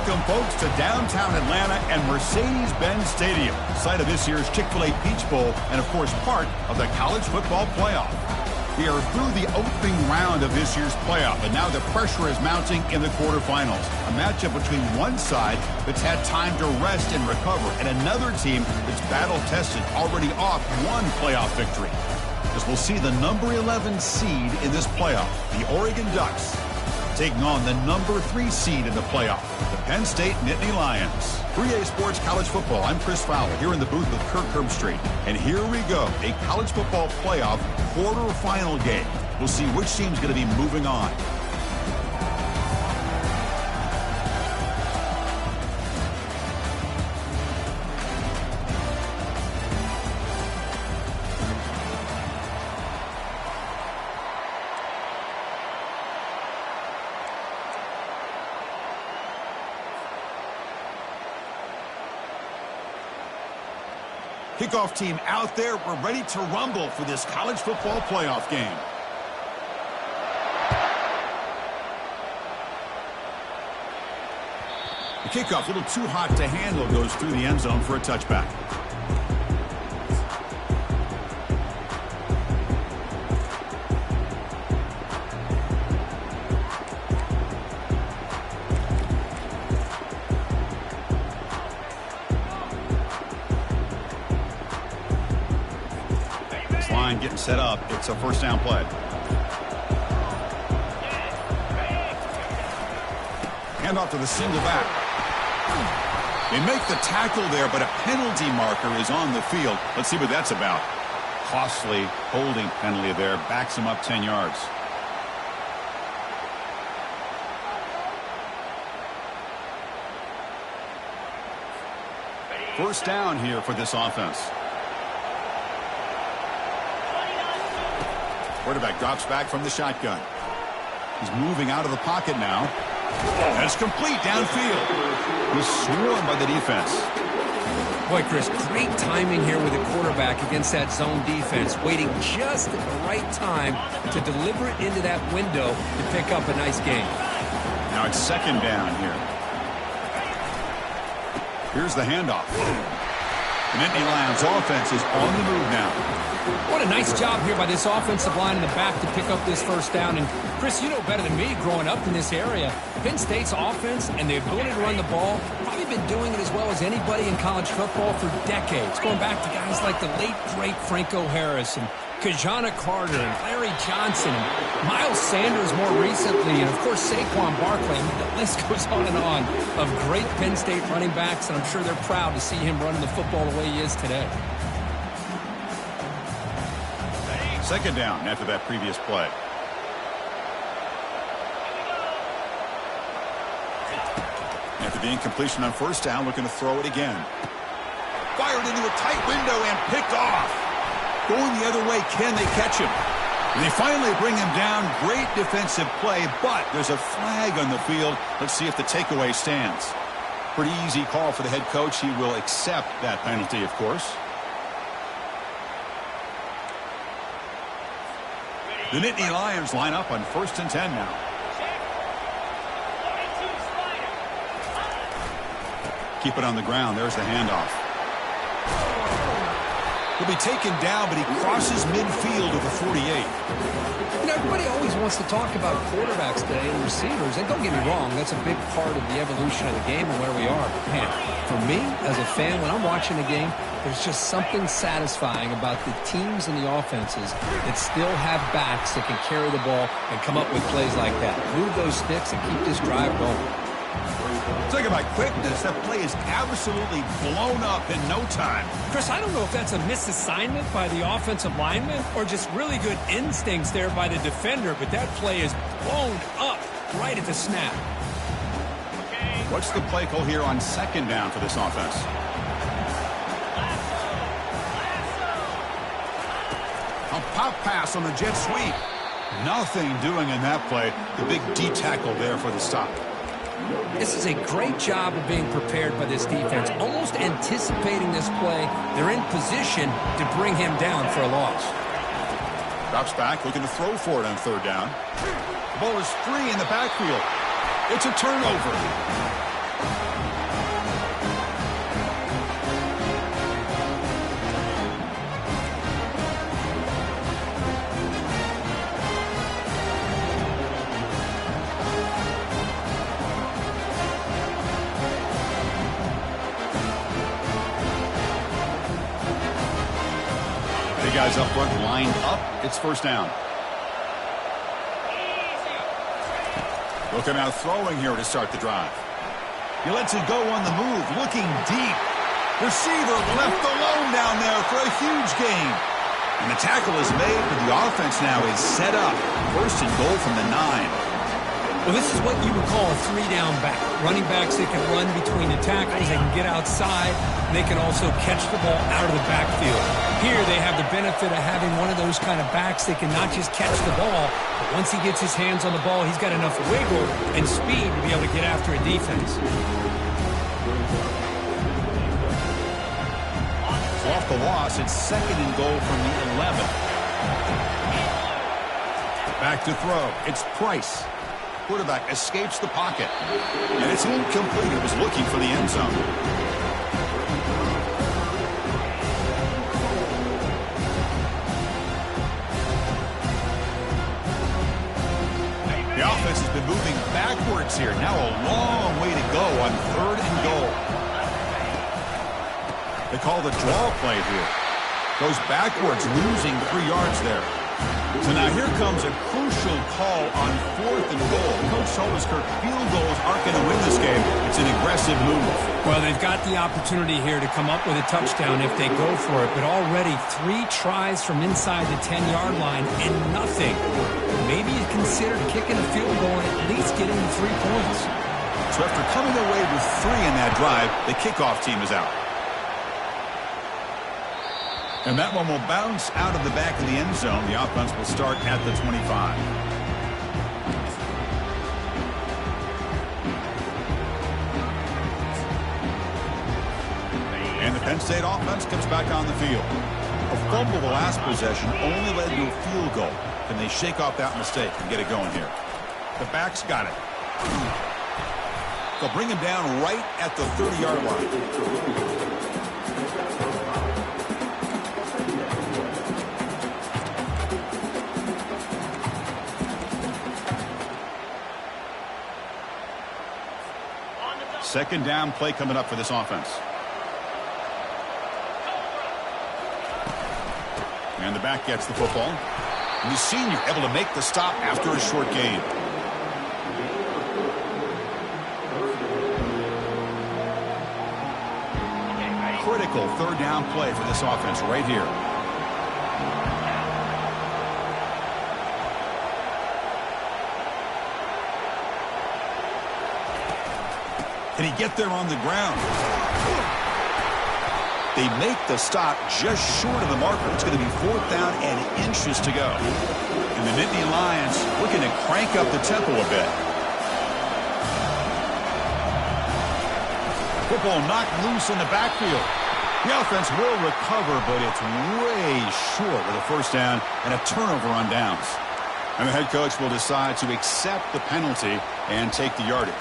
Welcome, folks, to downtown Atlanta and Mercedes-Benz Stadium, site of this year's Chick-fil-A Peach Bowl and, of course, part of the college football playoff. We are through the opening round of this year's playoff, and now the pressure is mounting in the quarterfinals. A matchup between one side that's had time to rest and recover, and another team that's battle-tested, already off one playoff victory. As we'll see the number 11 seed in this playoff, the Oregon Ducks, taking on the number 3 seed in the playoff, the Penn State Nittany Lions. 3A Sports College Football, I'm Chris Fowler, here in the booth with Kirk Herbstreit. And here we go, a college football playoff quarterfinal game. We'll see which team's going to be moving on. Kickoff team out there. We're ready to rumble for this college football playoff game. The kickoff, a little too hot to handle, goes through the end zone for a touchback. Getting set up. It's a first down play. Hand off to the single back. They make the tackle there, but a penalty marker is on the field. Let's see what that's about. Costly holding penalty there. Backs him up 10 yards. First down here for this offense. Quarterback drops back from the shotgun. He's moving out of the pocket now. And it's complete downfield. He's swarmed by the defense. Boy, Chris, great timing here with the quarterback against that zone defense, waiting just at the right time to deliver it into that window to pick up a nice gain. Now it's second down here. Here's the handoff. The Nittany Lions offense is on the move now. What a nice job here by this offensive line in the back to pick up this first down. And, Chris, you know better than me growing up in this area, Penn State's offense and the ability to run the ball, probably been doing it as well as anybody in college football for decades, going back to guys like the late, great Franco Harris and Kajana Carter and Larry Johnson and Miles Sanders more recently, and, of course, Saquon Barkley. I mean, the list goes on and on of great Penn State running backs, and I'm sure they're proud to see him running the football the way he is today. Second down after that previous play. After the incompletion on first down, looking to throw it again. Fired into a tight window and picked off. Going the other way, can they catch him? And they finally bring him down. Great defensive play, but there's a flag on the field. Let's see if the takeaway stands. Pretty easy call for the head coach. He will accept that penalty, of course. The Nittany Lions line up on 1st and 10 now. Keep it on the ground. There's the handoff. He'll be taken down, but he crosses midfield to the 48. You know, everybody always wants to talk about quarterbacks today and receivers, and don't get me wrong, that's a big part of the evolution of the game and where we are. Man, for me, as a fan, when I'm watching a game, there's just something satisfying about the teams and the offenses that still have backs that can carry the ball and come up with plays like that. Move those sticks and keep this drive going. Talking about quickness, that play is absolutely blown up in no time. Chris, I don't know if that's a misassignment by the offensive lineman or just really good instincts there by the defender, but that play is blown up right at the snap. What's the play call here on second down for this offense? A pop pass on the jet sweep. Nothing doing in that play. The big D tackle there for the stop. This is a great job of being prepared by this defense, almost anticipating this play. They're in position to bring him down for a loss. Drops back, looking to throw for it on third down. The ball is free in the backfield. It's a turnover. Guys up front lined up. It's first down. Looking out throwing here to start the drive. He lets it go on the move, looking deep. Receiver left alone down there for a huge gain. And the tackle is made, but the offense now is set up. First and goal from the 9. Well, this is what you would call a three-down back. Running backs, they can run between the tackles, they can get outside, and they can also catch the ball out of the backfield. Here, they have the benefit of having one of those kind of backs that can not just catch the ball, but once he gets his hands on the ball, he's got enough wiggle and speed to be able to get after a defense. So off the loss, it's second and goal from the 11. Back to throw. It's Price. Quarterback escapes the pocket. And it's incomplete. It was looking for the end zone. The offense has been moving backwards here. Now a long way to go on third and goal. They call the draw play here. Goes backwards, losing 3 yards there. So now here comes a crucial call on fourth and goal. Coach told us, Kirk, field goals aren't going to win this game. It's an aggressive move. Well, they've got the opportunity here to come up with a touchdown if they go for it. But already 3 tries from inside the 10-yard line and nothing. Maybe you consider kicking a field goal and at least getting the 3 points. So after coming away with 3 in that drive, the kickoff team is out. And that one will bounce out of the back of the end zone. The offense will start at the 25. And the Penn State offense comes back on the field. A fumble the last possession only led to a field goal. Can they shake off that mistake and get it going here? The back's got it. They'll bring him down right at the 30-yard line. Second down play coming up for this offense. And the back gets the football. And the senior able to make the stop after a short gain. Critical third down play for this offense right here. Can he get there on the ground? They make the stop just short of the marker. It's going to be fourth down and inches to go. And the Nittany Lions looking to crank up the tempo a bit. Football knocked loose in the backfield. The offense will recover, but it's way short with a first down and a turnover on downs. And the head coach will decide to accept the penalty and take the yardage.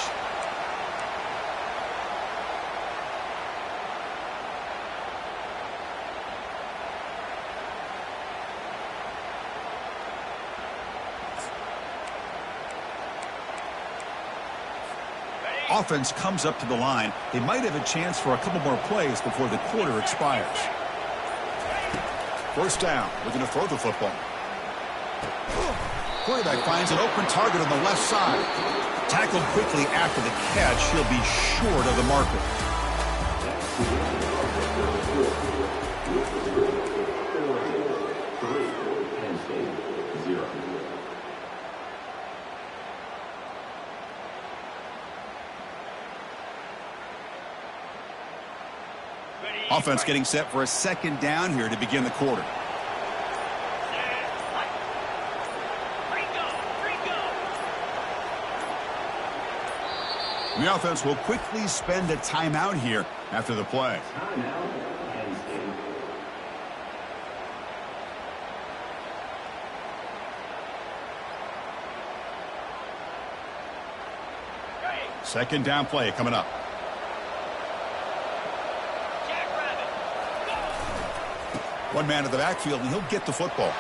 Offense comes up to the line. They might have a chance for a couple more plays before the quarter expires. First down. Looking to throw the football. Quarterback finds an open target on the left side. Tackled quickly after the catch. He'll be short of the marker. Offense getting set for a second down here to begin the quarter. The offense will quickly spend a timeout here after the play. Second down play coming up. One man in the backfield, and he'll get the football.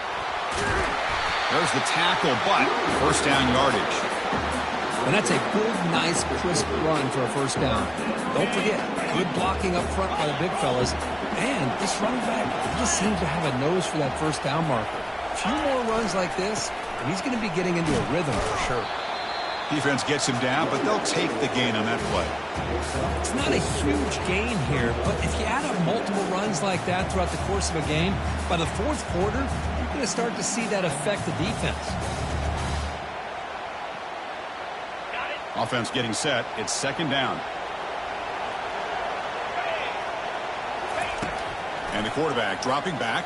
There's the tackle, but first down yardage. And that's a good, nice, crisp run for a first down. Don't forget, good blocking up front by the big fellas. And this running back, he just seems to have a nose for that first down marker. A few more runs like this, and he's going to be getting into a rhythm for sure. Defense gets him down, but they'll take the gain on that play. It's not a huge gain here, but if you add up multiple runs like that throughout the course of a game, by the fourth quarter, you're going to start to see that affect the defense. Offense getting set. It's second down. And the quarterback dropping back.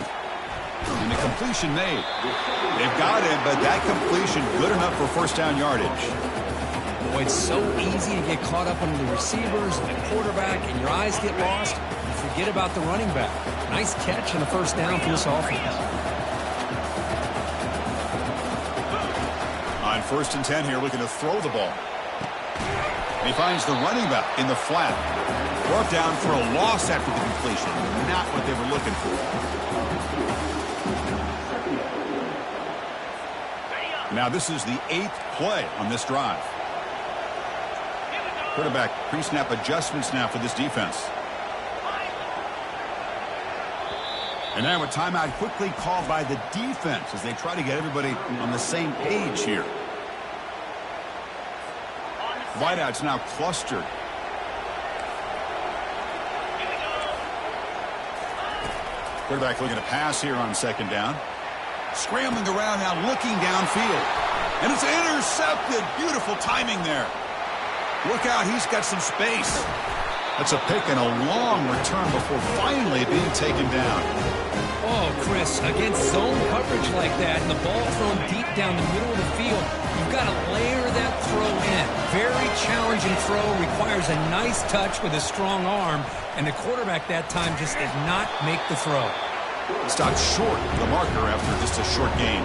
And the completion made. They've got him, but that completion good enough for first down yardage. Boy, it's so easy to get caught up on the receivers and the quarterback, and your eyes get lost. You forget about the running back. Nice catch and a first down for this offense. On 1st and 10 here, looking to throw the ball. And he finds the running back in the flat. Brought down for a loss after the completion. Not what they were looking for. Now this is the 8th play on this drive. Quarterback pre-snap adjustments now for this defense. And now a timeout quickly called by the defense as they try to get everybody on the same page here. Wideouts now clustered. Quarterback looking to pass here on second down. Scrambling around now, looking downfield. And it's intercepted. Beautiful timing there. Look out, he's got some space. That's a pick and a long return before finally being taken down. Oh, Chris, against zone coverage like that and the ball thrown deep down the middle of the field, you've got to layer that throw in. Very challenging throw, requires a nice touch with a strong arm, and the quarterback that time just did not make the throw. Stopped short of the marker after just a short gain.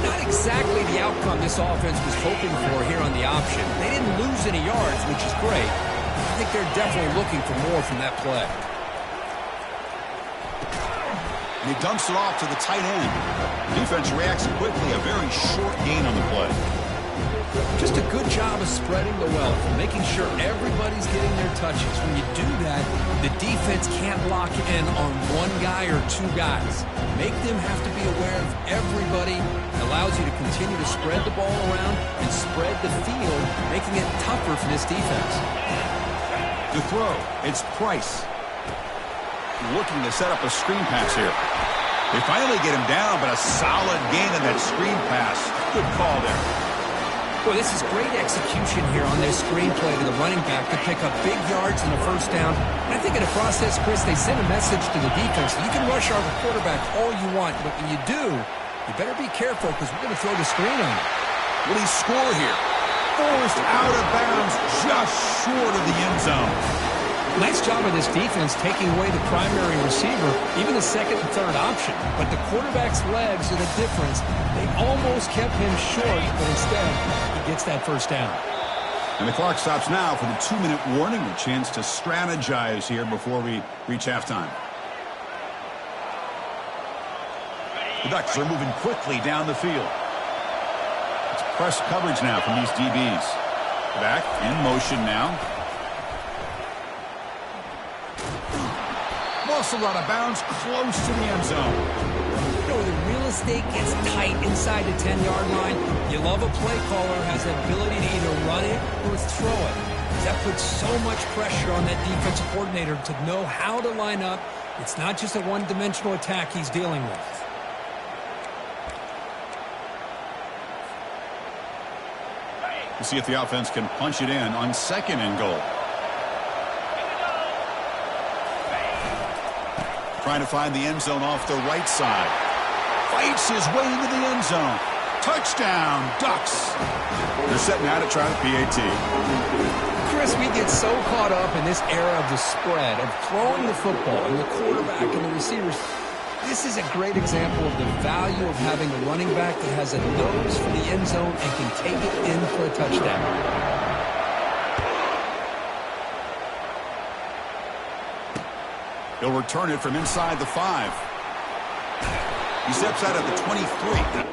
Not exactly the outcome this offense was hoping for here on the option. They didn't lose any yards, which is great. I think they're definitely looking for more from that play. And he dumps it off to the tight end. Defense reacts quickly, a very short gain on the play. Just a good job of spreading the wealth, making sure everybody's getting their touches. When you do that, the defense can't lock in on one guy or two guys. Make them have to be aware of everybody. It allows you to continue to spread the ball around and spread the field, making it tougher for this defense. To throw, it's Price. Looking to set up a screen pass here. They finally get him down, but a solid gain on that screen pass. Good call there. Well, this is great execution here on this screen play to the running back to pick up big yards and a first down. And I think in the process, Chris, they send a message to the defense. You can rush our quarterback all you want, but when you do, you better be careful because we're going to throw the screen on him. Will he score here? Forced out of bounds just short of the end zone. Nice job of this defense taking away the primary receiver, even the second and third option. But the quarterback's legs are the difference. They almost kept him short, but instead, he gets that first down. And the clock stops now for the 2-minute warning. A chance to strategize here before we reach halftime. The Ducks are moving quickly down the field. It's press coverage now from these DBs. Back in motion now. Muscle out of bounds, close to the end zone. You know, the real estate gets tight inside the 10-yard line. You love a play caller has the ability to either run it or throw it. That puts so much pressure on that defensive coordinator to know how to line up. It's not just a one-dimensional attack he's dealing with. We'll see if the offense can punch it in on second and goal. Trying to find the end zone off the right side. Fights his way into the end zone. Touchdown, Ducks. They're setting out to try the PAT. Chris, we get so caught up in this era of the spread, of throwing the football, and the quarterback and the receivers. This is a great example of the value of having a running back that has a nose for the end zone and can take it in for a touchdown. He'll return it from inside the 5. He steps out of the 23.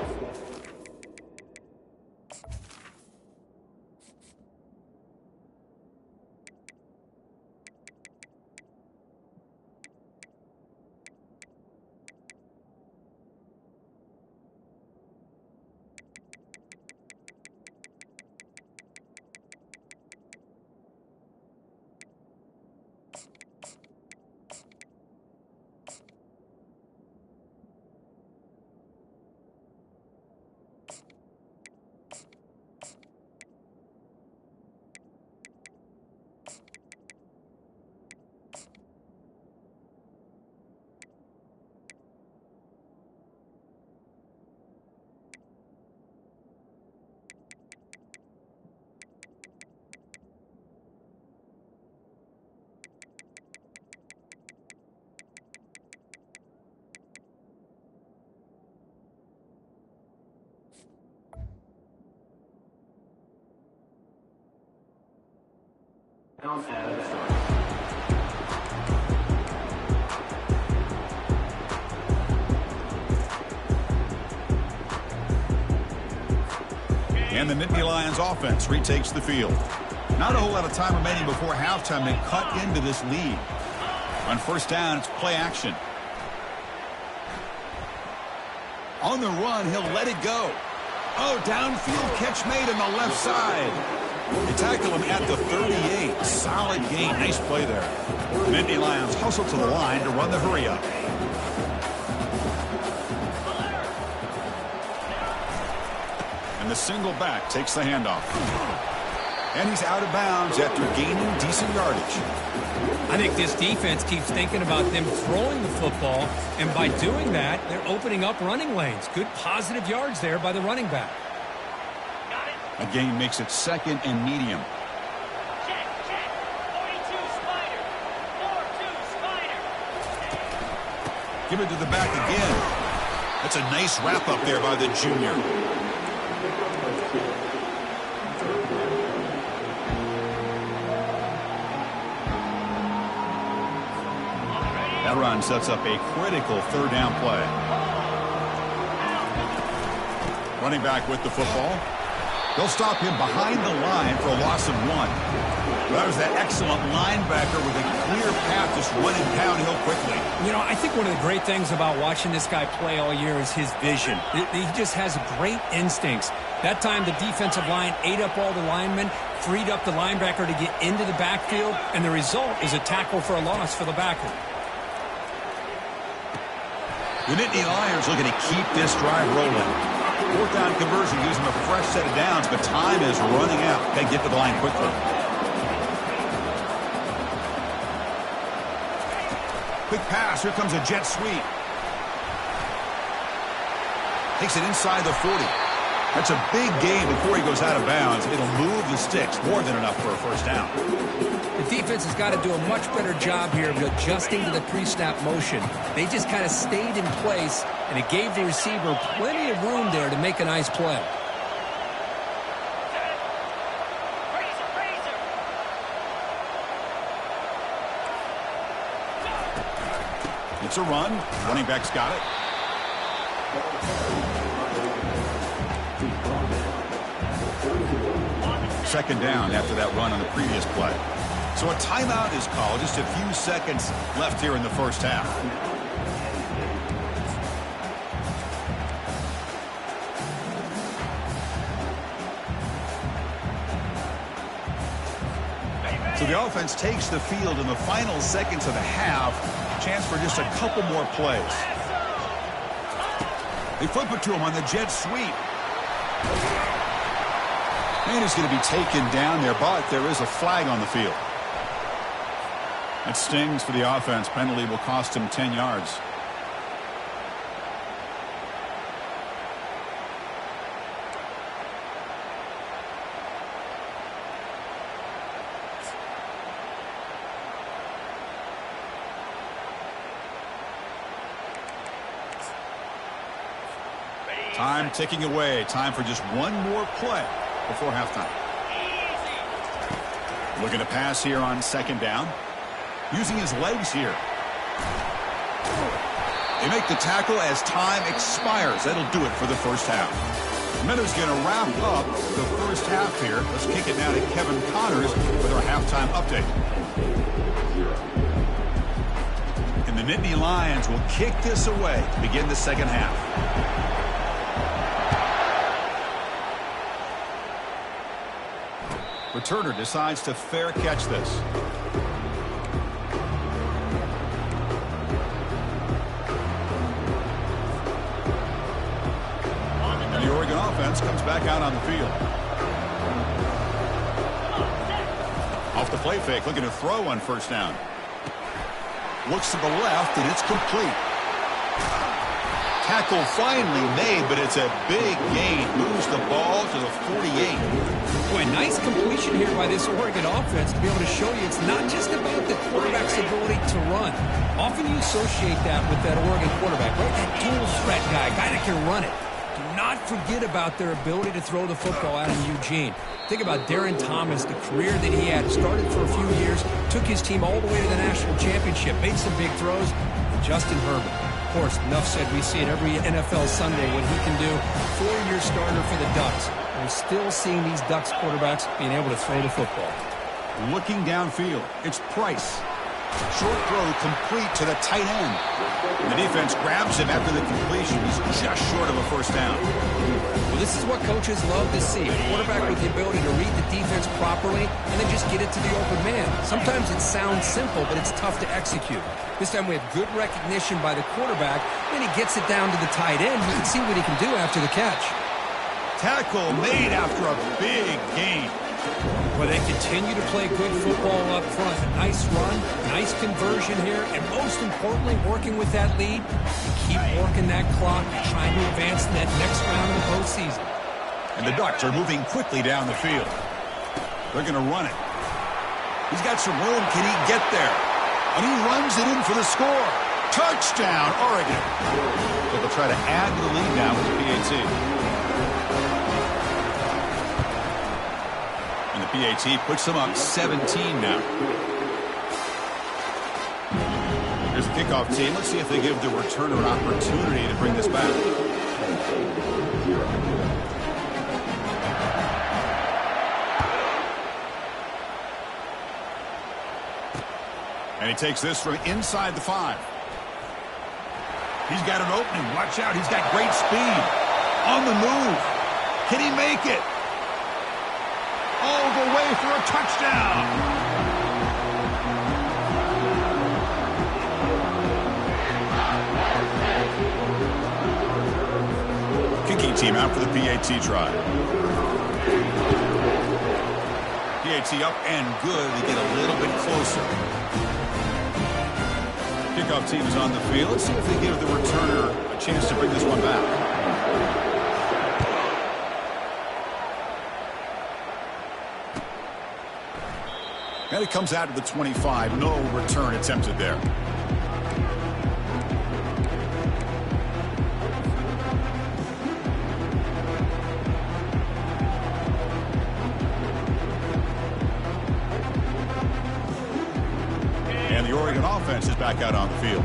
down and a start. And the Nittany Lions offense retakes the field. Not a whole lot of time remaining before halftime to cut into this lead. On first down, it's play action. On the run, he'll let it go. Oh, downfield catch made on the left side. They tackle him at the 38. Solid gain. Nice play there. The Nittany Lions hustle to the line to run the hurry up. And the single back takes the handoff. And he's out of bounds after gaining decent yardage. I think this defense keeps thinking about them throwing the football, and by doing that, they're opening up running lanes. Good positive yards there by the running back. A gain makes it second and medium. Check. 42 Spider. 4-2 Spider. Give it to the back again. That's a nice wrap up there by the junior. That run sets up a critical third down play. Running back with the football. They'll stop him behind the line for a loss of 1. That was that excellent linebacker with a clear path just running downhill quickly. You know, I think one of the great things about watching this guy play all year is his vision. He just has great instincts. That time the defensive line ate up all the linemen, freed up the linebacker to get into the backfield, and the result is a tackle for a loss for the backer. The Nittany Lions looking to keep this drive rolling. Fourth down conversion gives them a fresh set of downs, but time is running out. They get to the line quickly. Quick pass. Here comes a jet sweep. Takes it inside the 40. That's a big gain before he goes out of bounds. It'll move the sticks. More than enough for a first down. The defense has got to do a much better job here of adjusting to the pre-snap motion. They just kind of stayed in place, and it gave the receiver plenty of room there to make a nice play. It's a run. Running back's got it. Second down after that run on the previous play. So a timeout is called. Just a few seconds left here in the first half. So the offense takes the field in the final seconds of the half. Chance for just a couple more plays. They flip it to him on the jet sweep. And he's going to be taken down there, but there is a flag on the field. It stings for the offense. Penalty will cost him 10 yards. Time ticking away. Time for just one more play before halftime. Looking to pass here on second down. Using his legs here. They make the tackle as time expires. That'll do it for the first half. Meadows going to wrap up the first half here. Let's kick it now to Kevin Connors with our halftime update. And the Nittany Lions will kick this away to begin the second half. Returner decides to fair catch this. And the Oregon offense comes back out on the field. Off the play fake, looking to throw on first down. Looks to the left, and it's complete. Tackle finally made, but it's a big gain. Moves the ball to the 48. Boy, nice completion here by this Oregon offense to be able to show you it's not just about the quarterback's ability to run. Often you associate that with that Oregon quarterback, right? That dual threat guy that can run it. Do not forget about their ability to throw the football out in Eugene. Think about Darren Thomas, the career that he had. Started for a few years, took his team all the way to the national championship, made some big throws. Justin Herbert. Of course, enough said, we see it every NFL Sunday what he can do. 4-year starter for the Ducks. We're still seeing these Ducks quarterbacks being able to throw the football. Looking downfield, it's Price. Short throw complete to the tight end. And the defense grabs him after the completion. He's just short of a first down. Well, this is what coaches love to see. A quarterback with the ability to read the defense properly and then just get it to the open man. Sometimes it sounds simple, but it's tough to execute. This time we have good recognition by the quarterback. Then he gets it down to the tight end. You can see what he can do after the catch. Tackle made after a big gain. Well, they continue to play good football up front. A nice run, nice conversion here, and most importantly, working with that lead, keep working that clock, trying to advance in that next round of the postseason. And the Ducks are moving quickly down the field. They're going to run it. He's got some room. Can he get there? And he runs it in for the score. Touchdown, Oregon. So they'll try to add to the lead now with the PAT. And the PAT puts them up 17 now. Here's the kickoff team. Let's see if they give the returner an opportunity to bring this back. And he takes this from inside the 5. He's got an opening. Watch out. He's got great speed. On the move. Can he make it? All the way for a touchdown. Kicking team out for the PAT try. PAT up and good. They get a little bit closer. Kickoff team is on the field. Let's see if they give the returner a chance to bring this one back. And it comes out to the 25. No return attempted there. And the Oregon offense is back out on the field.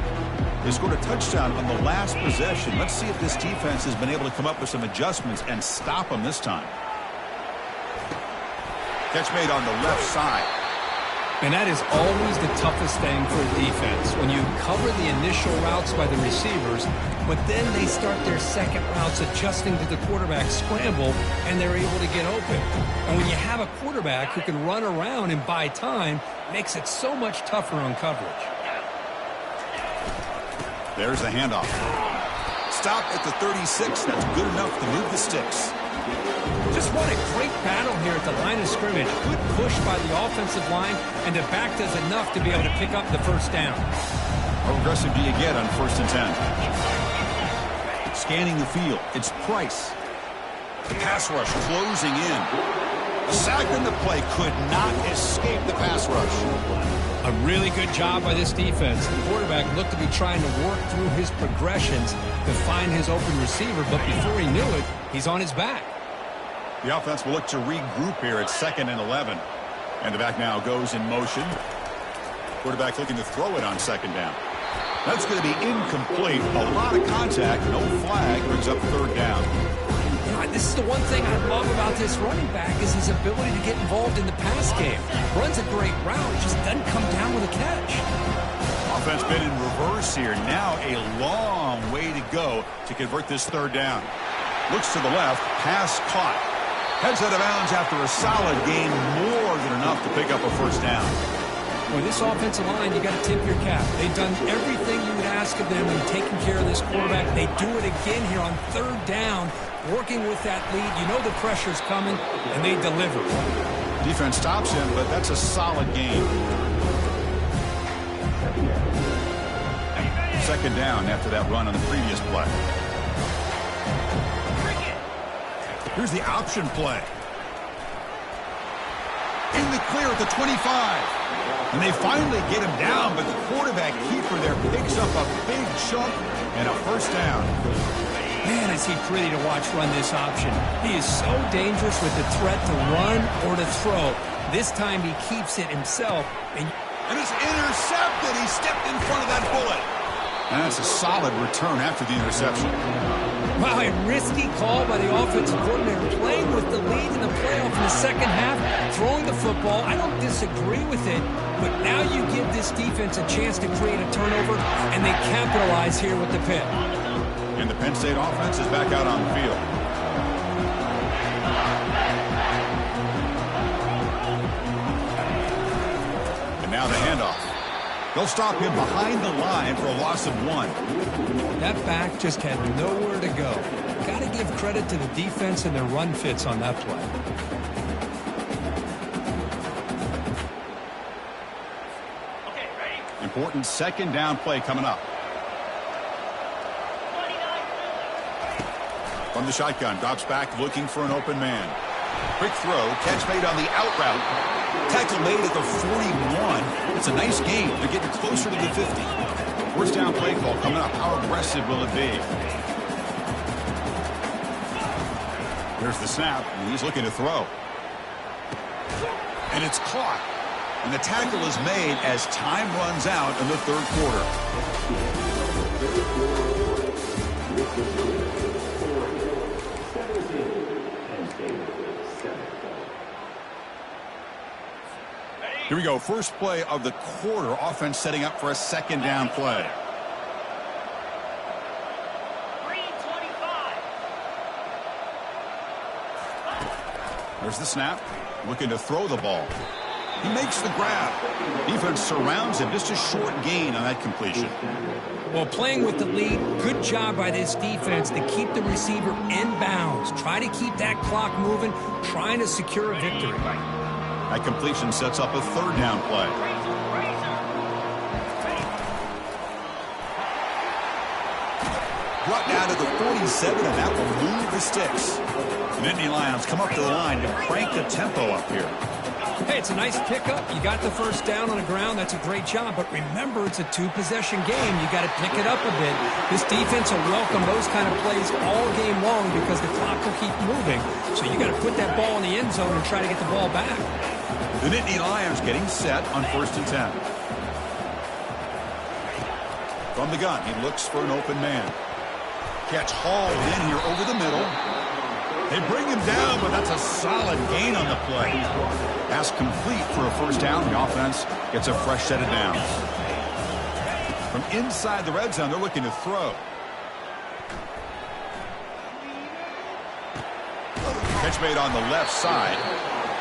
They scored a touchdown on the last possession. Let's see if this defense has been able to come up with some adjustments and stop them this time. Catch made on the left side. And that is always the toughest thing for a defense, when you cover the initial routes by the receivers, but then they start their second routes adjusting to the quarterback scramble, and they're able to get open. And when you have a quarterback who can run around and buy time, it makes it so much tougher on coverage. There's the handoff. Stop at the 36. That's good enough to move the sticks. Just what a great battle here at the line of scrimmage. Good push by the offensive line, and the back does enough to be able to pick up the first down. How aggressive do you get on 1st and 10? Scanning the field. It's Price. The pass rush closing in. A sack in the play could not escape the pass rush. A really good job by this defense. The quarterback looked to be trying to work through his progressions to find his open receiver, but before he knew it, he's on his back. The offense will look to regroup here at 2nd and 11. And the back now goes in motion. Quarterback looking to throw it on 2nd down. That's going to be incomplete. A lot of contact. No flag. Brings up 3rd down. You know, this is the one thing I love about this running back is his ability to get involved in the pass game. Runs a great route. Just doesn't come down with a catch. Offense been in reverse here. Now a long way to go to convert this 3rd down. Looks to the left. Pass caught. Heads out of bounds after a solid gain, more than enough to pick up a 1st down. Well, this offensive line, you got to tip your cap. They've done everything you would ask of them in taking care of this quarterback. They do it again here on 3rd down, working with that lead. You know the pressure's coming, and they deliver. Defense stops him, but that's a solid gain. 2nd down after that run on the previous play. Here's the option play. In the clear at the 25. And they finally get him down, but the quarterback keeper there picks up a big chunk and a 1st down. Man, a is he pretty to watch run this option. He is so dangerous with the threat to run or to throw. This time he keeps it himself. And it's intercepted. He stepped in front of that bullet. And that's a solid return after the interception. Wow, a risky call by the offensive coordinator, playing with the lead in the playoff in the second half, throwing the football. I don't disagree with it, but now you give this defense a chance to create a turnover, and they capitalize here with the pick. And the Penn State offense is back out on the field. And now the handoff. They'll stop him behind the line for a loss of 1. That back just had nowhere to go. Got to give credit to the defense and their run fits on that play. Okay, ready? Important second down play coming up. 29 From the shotgun, drops back looking for an open man. Quick throw, catch made on the out route. Tackle made at the 41. It's a nice gain. They're getting closer to the 50. First down play call coming up. How aggressive will it be? Here's the snap, and he's looking to throw. And it's caught. And the tackle is made as time runs out in the third quarter. Here we go. First play of the quarter. Offense setting up for a second down play. 3:25. There's the snap. Looking to throw the ball. He makes the grab. Defense surrounds him. Just a short gain on that completion. Well, playing with the lead, good job by this defense to keep the receiver in bounds. Try to keep that clock moving, trying to secure a victory. That completion sets up a third down play. Brought down to the 47, and that will move the sticks. The Nittany Lions come up to the line to crank the tempo up here. Hey, it's a nice pickup. You got the first down on the ground. That's a great job. But remember, it's a two-possession game. You got to pick it up a bit. This defense will welcome those kind of plays all game long because the clock will keep moving. So you got to put that ball in the end zone and try to get the ball back. The Nittany Lions getting set on 1st and 10. From the gun, he looks for an open man. Catch hauled in here over the middle. They bring him down, but that's a solid gain on the play. Pass complete for a first down. The offense gets a fresh set of downs. From inside the red zone, they're looking to throw. Catch made on the left side.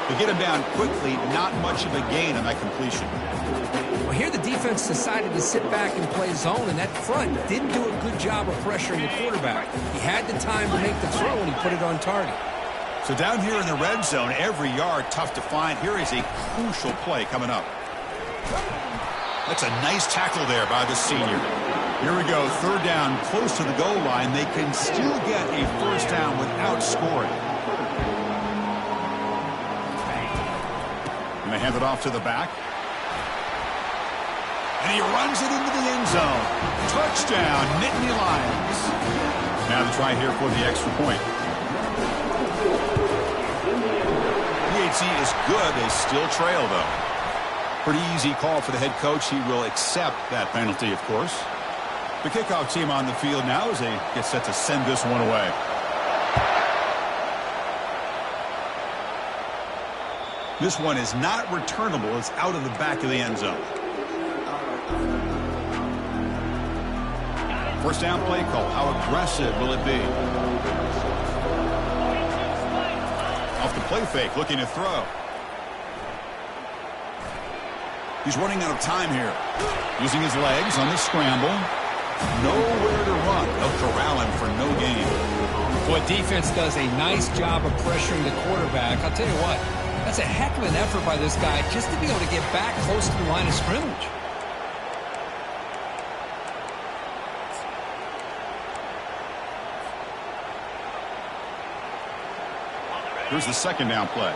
To get him down quickly, not much of a gain on that completion. Well, here the defense decided to sit back and play zone, and that front didn't do a good job of pressuring the quarterback. He had the time to make the throw, and he put it on target. So down here in the red zone, every yard tough to find. Here is a crucial play coming up. That's a nice tackle there by the senior. Here we go, third down, close to the goal line. They can still get a first down without scoring. And they hand it off to the back. And he runs it into the end zone. Touchdown, Nittany Lions. Now the try here for the extra point. PAT is good. They still trail, though. Pretty easy call for the head coach. He will accept that penalty, of course. The kickoff team on the field now as they get set to send this one away. This one is not returnable. It's out of the back of the end zone. First down play call. How aggressive will it be? Off the play fake, looking to throw. He's running out of time here. Using his legs on the scramble. Nowhere to run. They'll corral him for no gain. Boy, defense does a nice job of pressuring the quarterback. I'll tell you what, that's a heck of an effort by this guy just to be able to get back close to the line of scrimmage. Here's the second down play.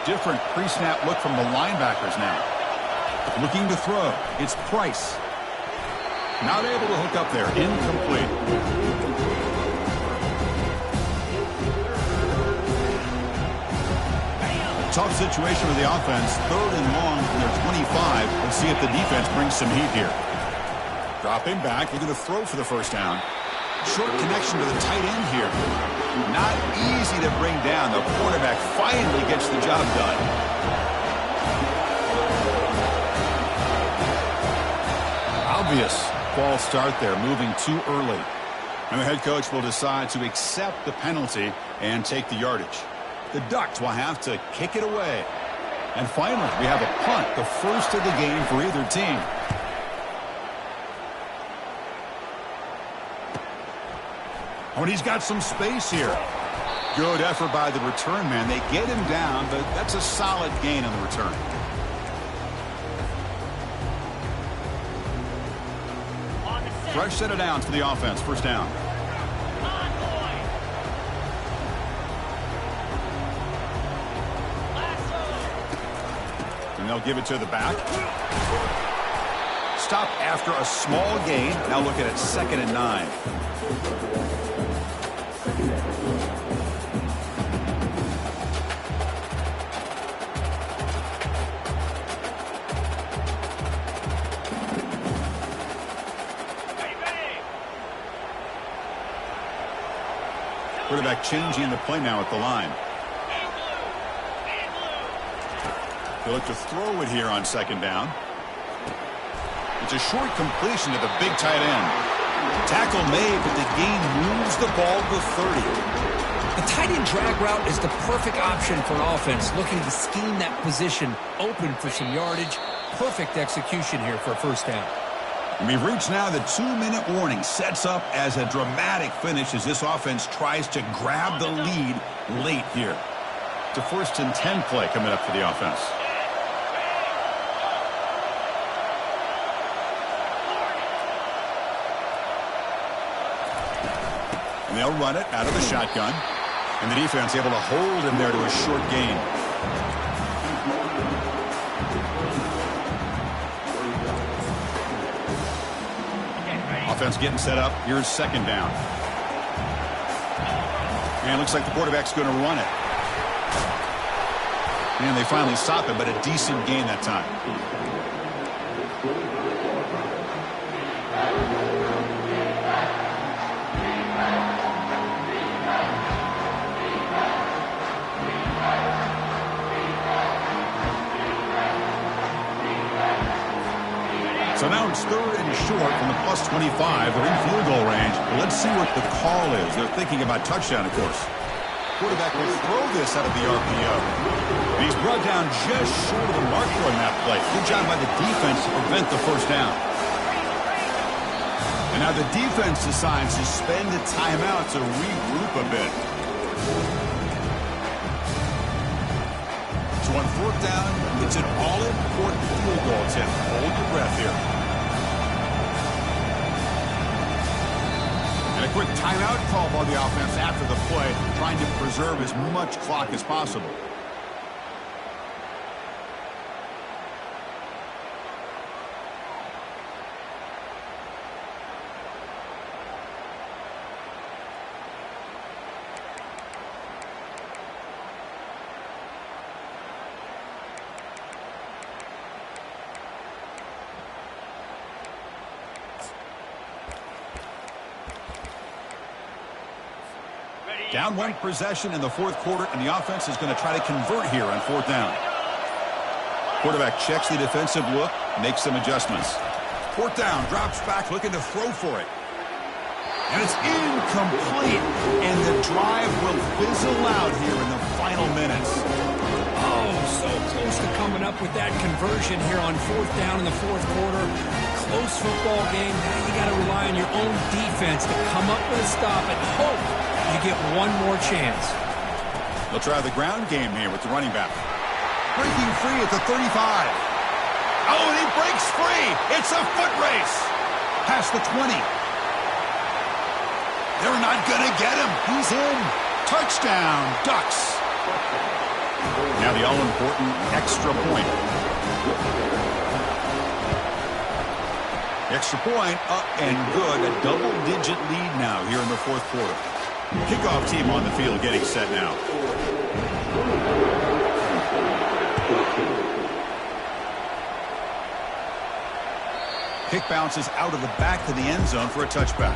Different pre-snap look from the linebackers now. Looking to throw. It's Price. Not able to hook up there. Incomplete. Tough situation with the offense. 3rd and long from their 25. Let's see if the defense brings some heat here. Dropping back, looking to throw for the first down. Short connection to the tight end here. Not easy to bring down. The quarterback finally gets the job done. Obvious false start there, moving too early. And the head coach will decide to accept the penalty and take the yardage. The Ducks will have to kick it away. And finally, we have a punt, the first of the game for either team. Oh, and he's got some space here. Good effort by the return man. They get him down, but that's a solid gain on the return. Fresh set of downs for the offense. First down. And they'll give it to the back. Stop after a small gain. Now looking at 2nd and 9. Quarterback changing the play now at the line. They look to throw it here on 2nd down. It's a short completion to the big tight end. Tackle made, but the gain moves the ball to 30. The tight end drag route is the perfect option for an offense looking to scheme that position open for some yardage. Perfect execution here for a first down. We've reached now the 2-minute warning. Sets up as a dramatic finish as this offense tries to grab the lead late here. It's a 1st and 10 play coming up for the offense. And they'll run it out of the shotgun. And the defense able to hold him there to a short gain. Offense getting set up. Here's 2nd down. And it looks like the quarterback's going to run it. And they finally stop it, but a decent gain that time. So now it's 3rd and short from the +25. They're in field goal range. Let's see what the call is. They're thinking about touchdown, of course. Quarterback will throw this out of the RPO. He's brought down just short of the marker on that play. Good job by the defense to prevent the first down. And now the defense decides to spend a timeout to regroup a bit. So on 4th down, it's an all-important field goal attempt. Hold your breath here. And a quick timeout call by the offense after the play, trying to preserve as much clock as possible. Down 1 possession in the 4th quarter, and the offense is going to try to convert here on 4th down. Quarterback checks the defensive look, makes some adjustments. 4th down, drops back, looking to throw for it. And it's incomplete, and the drive will fizzle out here in the final minutes. Oh, so close to coming up with that conversion here on 4th down in the 4th quarter. Close football game. Now you got to rely on your own defense to come up with a stop and hope you get one more chance. They'll try the ground game here with the running back. Breaking free at the 35. Oh, and he breaks free. It's a foot race. Past the 20. They're not going to get him. He's in. Touchdown, Ducks. Now the all-important extra point. Extra point up and good. A double-digit lead now here in the 4th quarter. Kickoff team on the field getting set now. Kick bounces out of the back to the end zone for a touchback.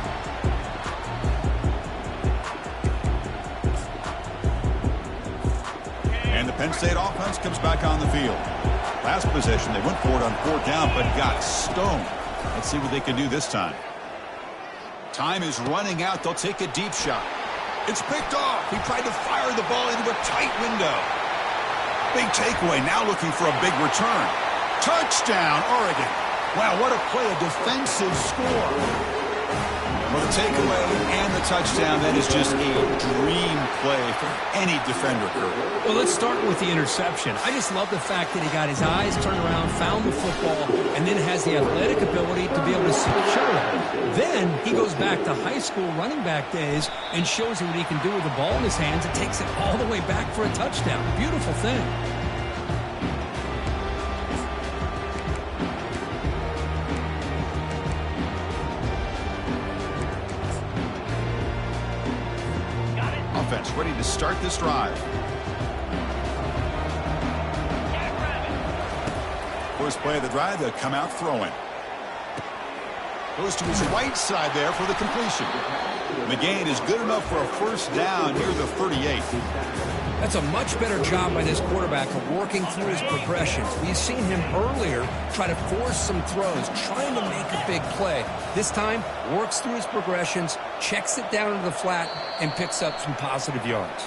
And the Penn State offense comes back on the field. Last possession, they went for it on 4th down, but got stoned. Let's see what they can do this time. Time is running out. They'll take a deep shot. It's picked off. He tried to fire the ball into a tight window. Big takeaway, now looking for a big return. Touchdown, Oregon. Wow, what a play, a defensive score. For the takeaway and the touchdown, that is just a dream play for any defender, Kurt. Well, let's start with the interception. I just love the fact that he got his eyes turned around, found the football, and then has the athletic ability to be able to secure it. Then he goes back to high school running back days and shows you what he can do with the ball in his hands and takes it all the way back for a touchdown. Beautiful thing. Offense ready to start this drive. First play of the drive, they'll come out throwing. Goes to his right side there for the completion. McGain is good enough for a first down near the 38. That's a much better job by this quarterback of working through his progressions. We've seen him earlier try to force some throws, trying to make a big play. This time, works through his progressions, checks it down into the flat, and picks up some positive yards.